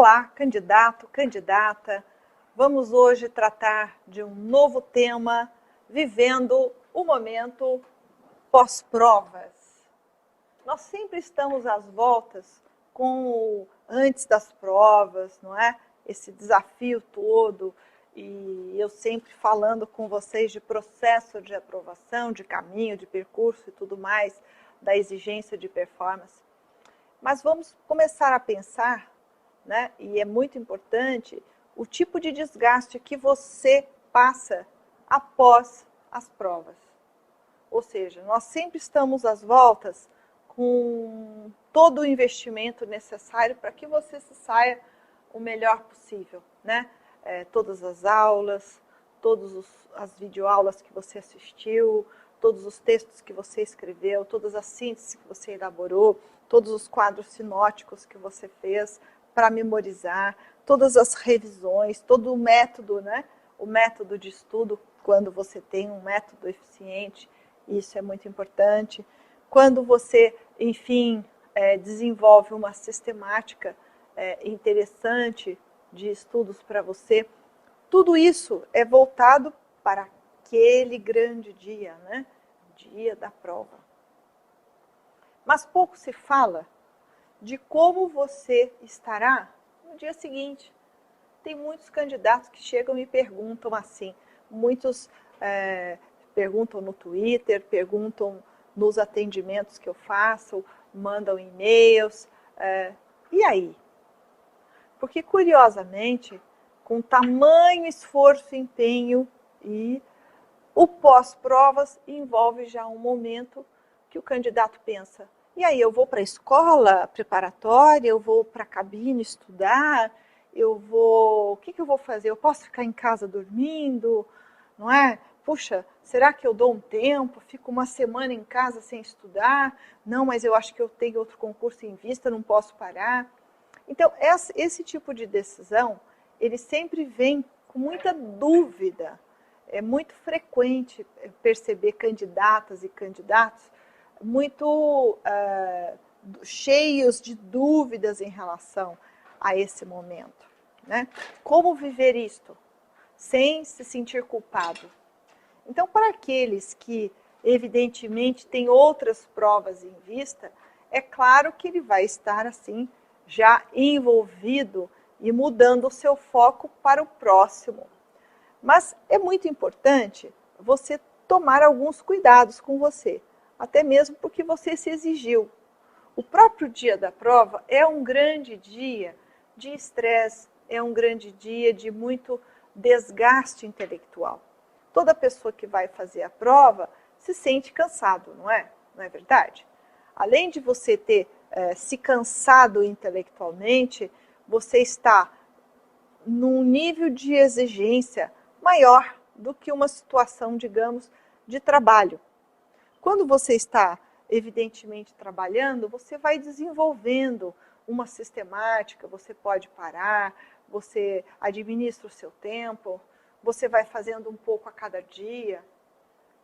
Olá, candidato, candidata. Vamos hoje tratar de um novo tema, vivendo o momento pós-provas. Nós sempre estamos às voltas com o antes das provas, não é? Esse desafio todo, e eu sempre falando com vocês de processo de aprovação, de caminho, de percurso e tudo mais, da exigência de performance. Mas vamos começar a pensar, né? E é muito importante o tipo de desgaste que você passa após as provas. Ou seja, nós sempre estamos às voltas com todo o investimento necessário para que você se saia o melhor possível, né? Todas as aulas, todas as videoaulas que você assistiu, todos os textos que você escreveu, todas as sínteses que você elaborou, todos os quadros sinóticos que você fez para memorizar, todas as revisões, todo o método, né? O método de estudo, quando você tem um método eficiente, isso é muito importante. Quando você, enfim, desenvolve uma sistemática interessante de estudos para você, tudo isso é voltado para aquele grande dia, né? Dia da prova. Mas pouco se fala de como você estará no dia seguinte. Tem muitos candidatos que chegam e perguntam assim, muitos perguntam no Twitter, perguntam nos atendimentos que eu faço, mandam e-mails, e aí? Porque, curiosamente, com tamanho esforço, empenho e o pós-provas envolve já um momento que o candidato pensa, e aí, eu vou para a escola preparatória, eu vou para a cabine estudar, o que eu vou fazer? Eu posso ficar em casa dormindo, não é? Puxa, será que eu dou um tempo, fico uma semana em casa sem estudar? Não, mas eu acho que eu tenho outro concurso em vista, não posso parar. Então, esse tipo de decisão, ele sempre vem com muita dúvida. É muito frequente perceber candidatas e candidatos muito cheios de dúvidas em relação a esse momento, né? Como viver isto sem se sentir culpado? Então, para aqueles que, evidentemente, têm outras provas em vista, é claro que ele vai estar, assim, já envolvido e mudando o seu foco para o próximo. Mas é muito importante você tomar alguns cuidados com você, até mesmo porque você se exigiu. O próprio dia da prova é um grande dia de estresse, é um grande dia de muito desgaste intelectual. Toda pessoa que vai fazer a prova se sente cansado, não é? Não é verdade? Além de você ter se cansado intelectualmente, você está num nível de exigência maior do que uma situação, digamos, de trabalho. Quando você está, evidentemente, trabalhando, você vai desenvolvendo uma sistemática, você pode parar, você administra o seu tempo, você vai fazendo um pouco a cada dia.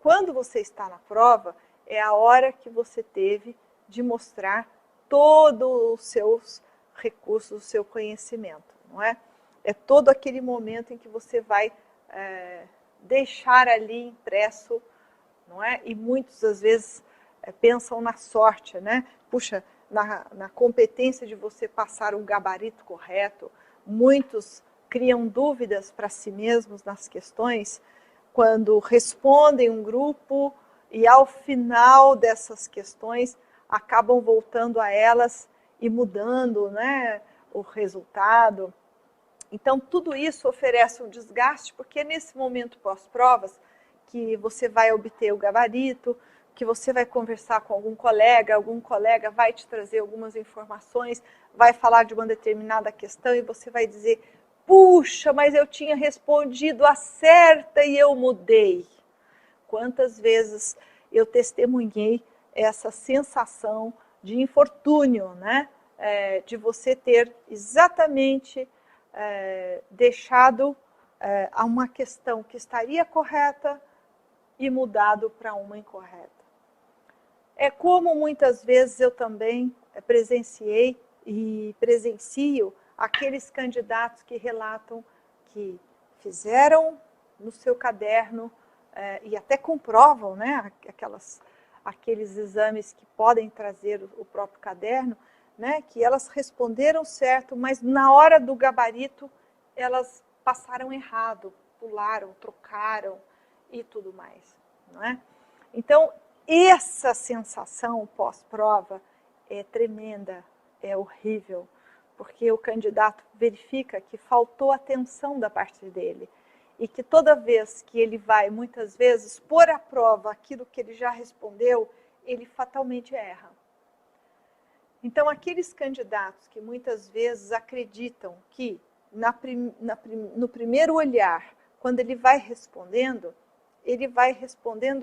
Quando você está na prova, é a hora que você teve de mostrar todos os seus recursos, o seu conhecimento, não é? É todo aquele momento em que você vai deixar ali impresso, não é? E muitos, às vezes, pensam na sorte, né? Puxa, na competência de você passar um gabarito correto. Muitos criam dúvidas para si mesmos nas questões, quando respondem um grupo e, ao final dessas questões, acabam voltando a elas e mudando, né, o resultado. Então, tudo isso oferece um desgaste, porque é nesse momento pós-provas que você vai obter o gabarito, que você vai conversar com algum colega vai te trazer algumas informações, vai falar de uma determinada questão e você vai dizer, puxa, mas eu tinha respondido a certa e eu mudei. Quantas vezes eu testemunhei essa sensação de infortúnio, né? De você ter exatamente deixado uma questão que estaria correta e mudado para uma incorreta. É como muitas vezes eu também presenciei e presencio aqueles candidatos que relatam que fizeram no seu caderno e até comprovam, né, aqueles exames que podem trazer o próprio caderno, né, que elas responderam certo, mas na hora do gabarito elas passaram errado, pularam, trocaram e tudo mais, não é? Então, essa sensação pós-prova é tremenda, é horrível, porque o candidato verifica que faltou atenção da parte dele e que toda vez que ele vai, muitas vezes, pôr à prova aquilo que ele já respondeu, ele fatalmente erra. Então, aqueles candidatos que muitas vezes acreditam que no primeiro olhar, quando ele vai respondendo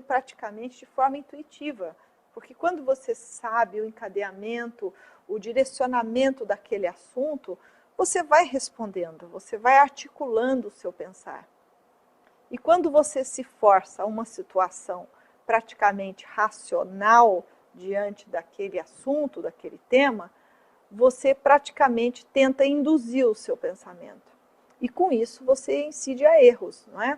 praticamente de forma intuitiva. Porque quando você sabe o encadeamento, o direcionamento daquele assunto, você vai respondendo, você vai articulando o seu pensar. E quando você se força a uma situação praticamente racional diante daquele assunto, daquele tema, você praticamente tenta induzir o seu pensamento. E com isso você incide a erros, não é?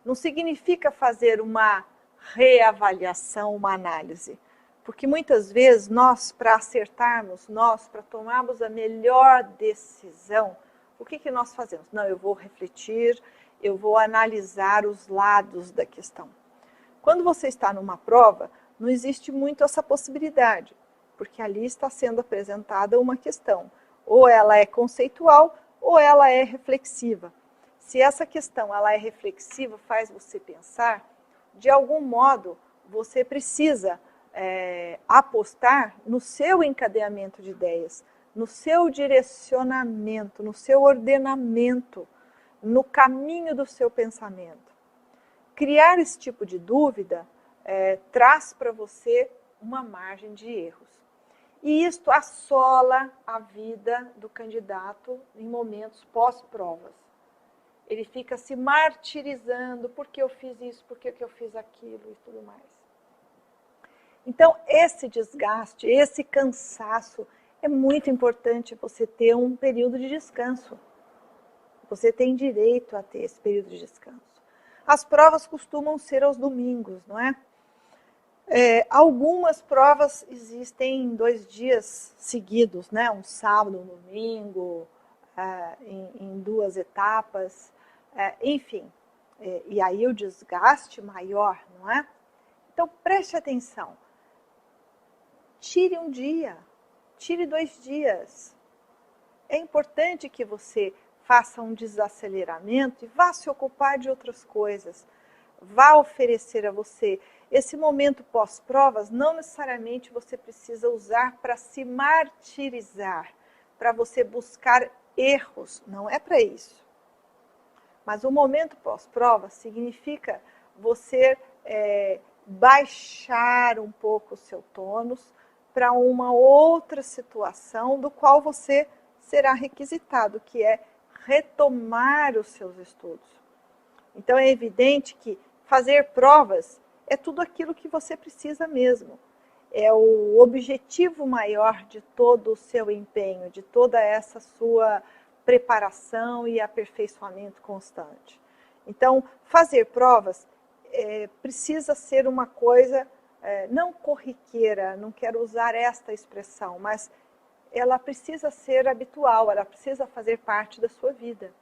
Não significa fazer uma reavaliação, uma análise. Porque muitas vezes nós, para acertarmos, para tomarmos a melhor decisão, o que nós fazemos? Não, eu vou refletir, eu vou analisar os lados da questão. Quando você está numa prova, não existe muito essa possibilidade, porque ali está sendo apresentada uma questão. Ou ela é conceitual, ou ela é reflexiva. Se essa questão ela é reflexiva, faz você pensar, de algum modo você precisa apostar no seu encadeamento de ideias, no seu direcionamento, no seu ordenamento, no caminho do seu pensamento. Criar esse tipo de dúvida traz para você uma margem de erros. E isto assola a vida do candidato em momentos pós-provas. Ele fica se martirizando, porque eu fiz isso, porque eu fiz aquilo e tudo mais. Então, esse desgaste, esse cansaço, é muito importante você ter um período de descanso. Você tem direito a ter esse período de descanso. As provas costumam ser aos domingos, não é? Algumas provas existem 2 dias seguidos, né? Um sábado, um domingo, em 2 etapas, enfim. E aí o desgaste maior, não é? Então, preste atenção. Tire um dia, tire 2 dias. É importante que você faça um desaceleramento e vá se ocupar de outras coisas. Vá oferecer a você. Esse momento pós-provas, não necessariamente você precisa usar para se martirizar, para você buscar erros, não é para isso. Mas o momento pós-prova significa você baixar um pouco o seu tônus para uma outra situação do qual você será requisitado, que é retomar os seus estudos. Então é evidente que fazer provas é tudo aquilo que você precisa mesmo. É o objetivo maior de todo o seu empenho, de toda essa sua preparação e aperfeiçoamento constante. Então, fazer provas precisa ser uma coisa não corriqueira, não quero usar esta expressão, mas ela precisa ser habitual, ela precisa fazer parte da sua vida.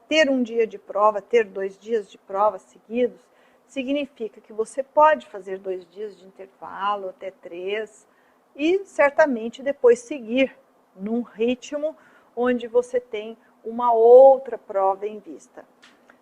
Ter um dia de prova, ter 2 dias de prova seguidos, significa que você pode fazer 2 dias de intervalo, até 3, e certamente depois seguir num ritmo onde você tem uma outra prova em vista.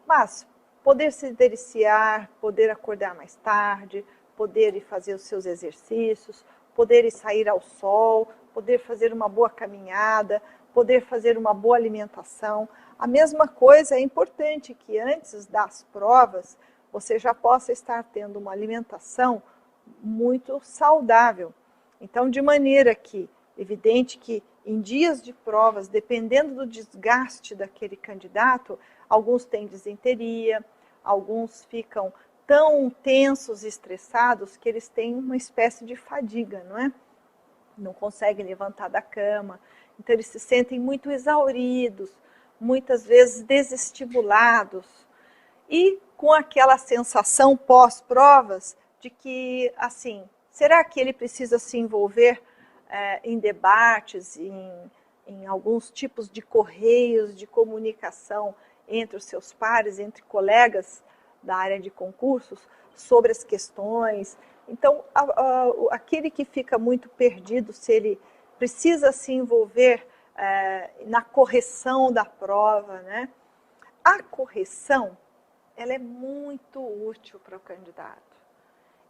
Mas poder se deliciar, poder acordar mais tarde, poder ir fazer os seus exercícios, poder ir sair ao sol, poder fazer uma boa caminhada, poder fazer uma boa alimentação. A mesma coisa é importante que antes das provas você já possa estar tendo uma alimentação muito saudável. Então, de maneira que, evidente que em dias de provas, dependendo do desgaste daquele candidato, alguns têm disenteria, alguns ficam tão tensos e estressados que eles têm uma espécie de fadiga, não é? Não conseguem levantar da cama. Então, eles se sentem muito exauridos, muitas vezes desestimulados e com aquela sensação pós-provas de que, assim, será que ele precisa se envolver em debates, em alguns tipos de correios de comunicação entre os seus pares, entre colegas da área de concursos, sobre as questões? Então, aquele que fica muito perdido, se ele precisa se envolver na correção da prova, né? A correção, ela é muito útil para o candidato.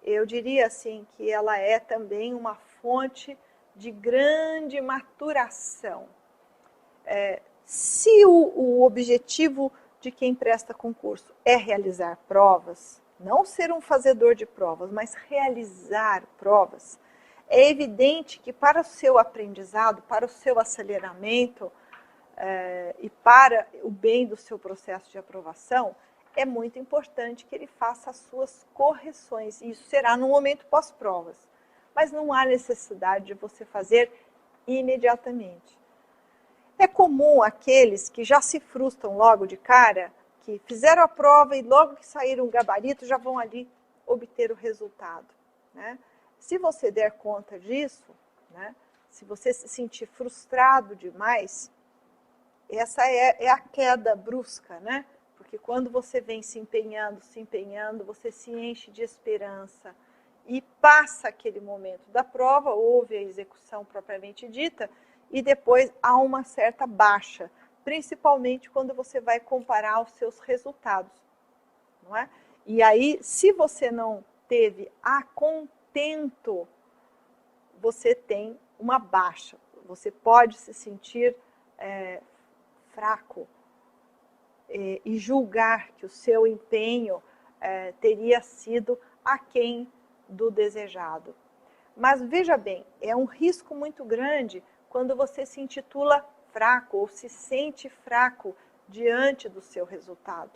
Eu diria assim que ela é também uma fonte de grande maturação. Se o objetivo de quem presta concurso é realizar provas, não ser um fazedor de provas, mas realizar provas, é evidente que para o seu aprendizado, para o seu aceleramento e para o bem do seu processo de aprovação, é muito importante que ele faça as suas correções. E isso será no momento pós-provas. Mas não há necessidade de você fazer imediatamente. É comum aqueles que já se frustram logo de cara, que fizeram a prova e logo que saíram o gabarito já vão ali obter o resultado, né? Se você der conta disso, né, se você se sentir frustrado demais, essa é a queda brusca, né? Porque quando você vem se empenhando, você se enche de esperança e passa aquele momento da prova, houve a execução propriamente dita, e depois há uma certa baixa, principalmente quando você vai comparar os seus resultados, não é? E aí, se você não teve a contento, você tem uma baixa, você pode se sentir fraco e julgar que o seu empenho teria sido aquém do desejado. Mas veja bem, é um risco muito grande quando você se intitula fraco ou se sente fraco diante do seu resultado.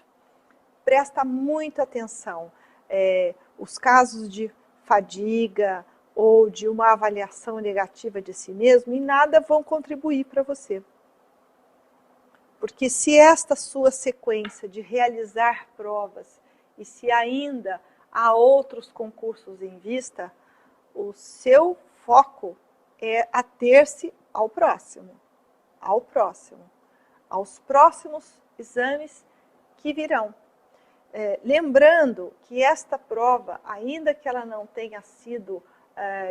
Presta muita atenção. Os casos de fadiga ou de uma avaliação negativa de si mesmo, em nada vão contribuir para você. Porque se esta sua sequência de realizar provas e se ainda há outros concursos em vista, o seu foco é ater-se ao próximo, aos próximos exames que virão. Lembrando que esta prova, ainda que ela não tenha sido,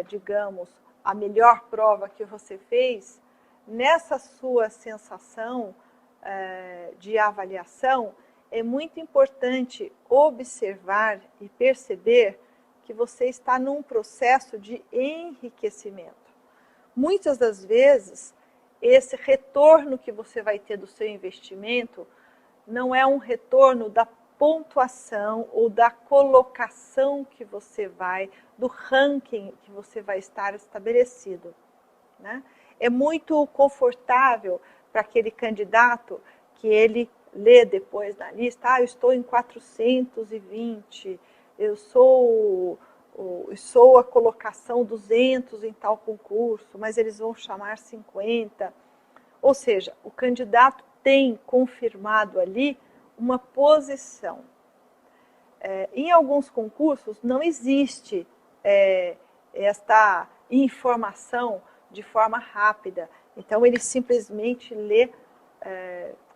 digamos, a melhor prova que você fez, nessa sua sensação de avaliação, é muito importante observar e perceber que você está num processo de enriquecimento. Muitas das vezes, esse retorno que você vai ter do seu investimento não é um retorno da pontuação ou da colocação que você vai, do ranking que você vai estar estabelecido, né? É muito confortável para aquele candidato que ele lê depois na lista, eu estou em 420, eu sou a colocação 200 em tal concurso, mas eles vão chamar 50. Ou seja, o candidato tem confirmado ali uma posição. Em alguns concursos não existe esta informação de forma rápida. Então, ele simplesmente lê,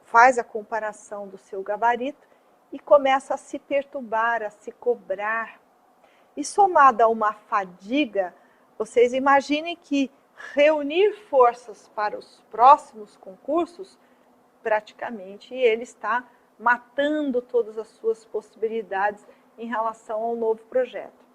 faz a comparação do seu gabarito e começa a se perturbar, a se cobrar. E somada a uma fadiga, vocês imaginem que reunir forças para os próximos concursos, praticamente ele está matando todas as suas possibilidades em relação ao novo projeto.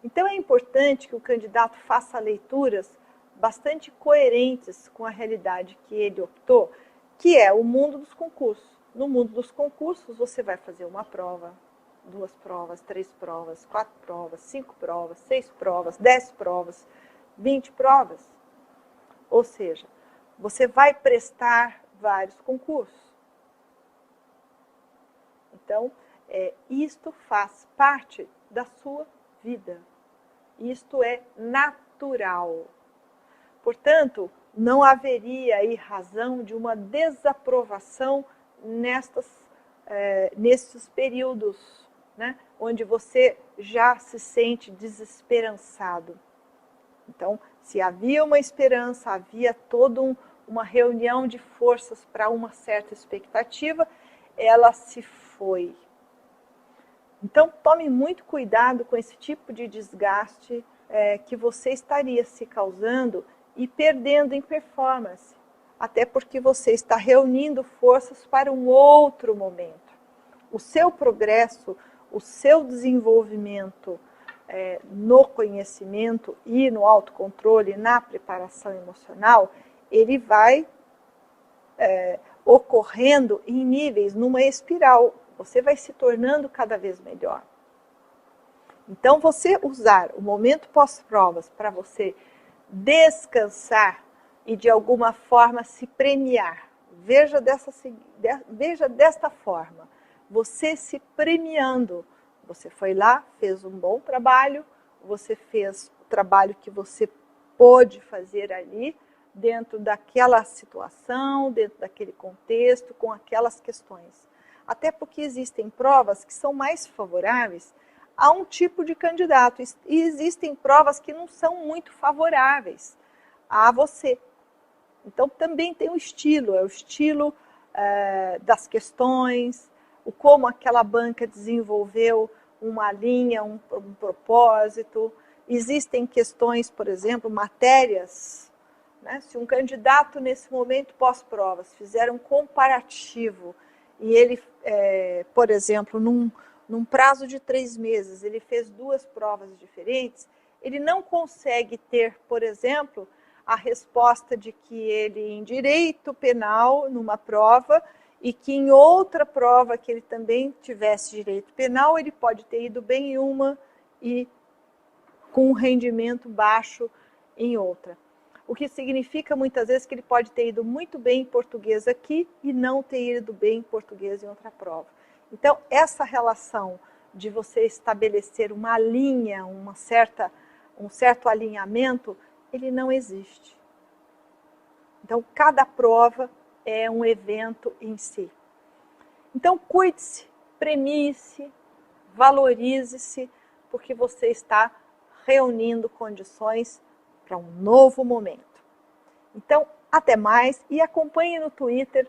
Então é importante que o candidato faça leituras bastante coerentes com a realidade que ele optou, que é o mundo dos concursos. No mundo dos concursos, você vai fazer uma prova, 2 provas, 3 provas, 4 provas, 5 provas, 6 provas, 10 provas, 20 provas. Ou seja, você vai prestar vários concursos. Então, isto faz parte da sua vida. Isto é natural. Portanto, não haveria aí razão de uma desaprovação nesses períodos, né, onde você já se sente desesperançado. Então, se havia uma esperança, havia toda uma reunião de forças para uma certa expectativa, ela se foi. Então, tome muito cuidado com esse tipo de desgaste que você estaria se causando e perdendo em performance, até porque você está reunindo forças para um outro momento. O seu progresso, o seu desenvolvimento no conhecimento e no autocontrole, na preparação emocional, ele vai ocorrendo em níveis, numa espiral. Você vai se tornando cada vez melhor. Então, você usar o momento pós-provas para você descansar e de alguma forma se premiar. Veja desta forma, você se premiando. Você foi lá, fez um bom trabalho, você fez o trabalho que você pôde fazer ali, dentro daquela situação, dentro daquele contexto, com aquelas questões. Até porque existem provas que são mais favoráveis a um tipo de candidato. E existem provas que não são muito favoráveis a você. Então, também tem o estilo, é o estilo das questões, o como aquela banca desenvolveu uma linha, um propósito. Existem questões, por exemplo, matérias, né? Se um candidato, nesse momento pós-provas, fizer um comparativo e ele, por exemplo, num prazo de 3 meses, ele fez 2 provas diferentes, ele não consegue ter, por exemplo, a resposta de que ele em direito penal, numa prova, e que em outra prova que ele também tivesse direito penal, ele pode ter ido bem em uma e com um rendimento baixo em outra. O que significa muitas vezes que ele pode ter ido muito bem em português aqui e não ter ido bem em português em outra prova. Então, essa relação de você estabelecer uma linha, um certo alinhamento, ele não existe. Então, cada prova é um evento em si. Então, cuide-se, premie-se, valorize-se, porque você está reunindo condições para um novo momento. Então, até mais e acompanhe no Twitter,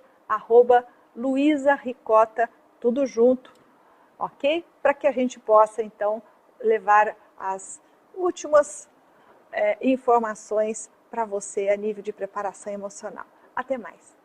@LuizaRicota, tudo junto, ok? Para que a gente possa, então, levar as últimas informações para você a nível de preparação emocional. Até mais!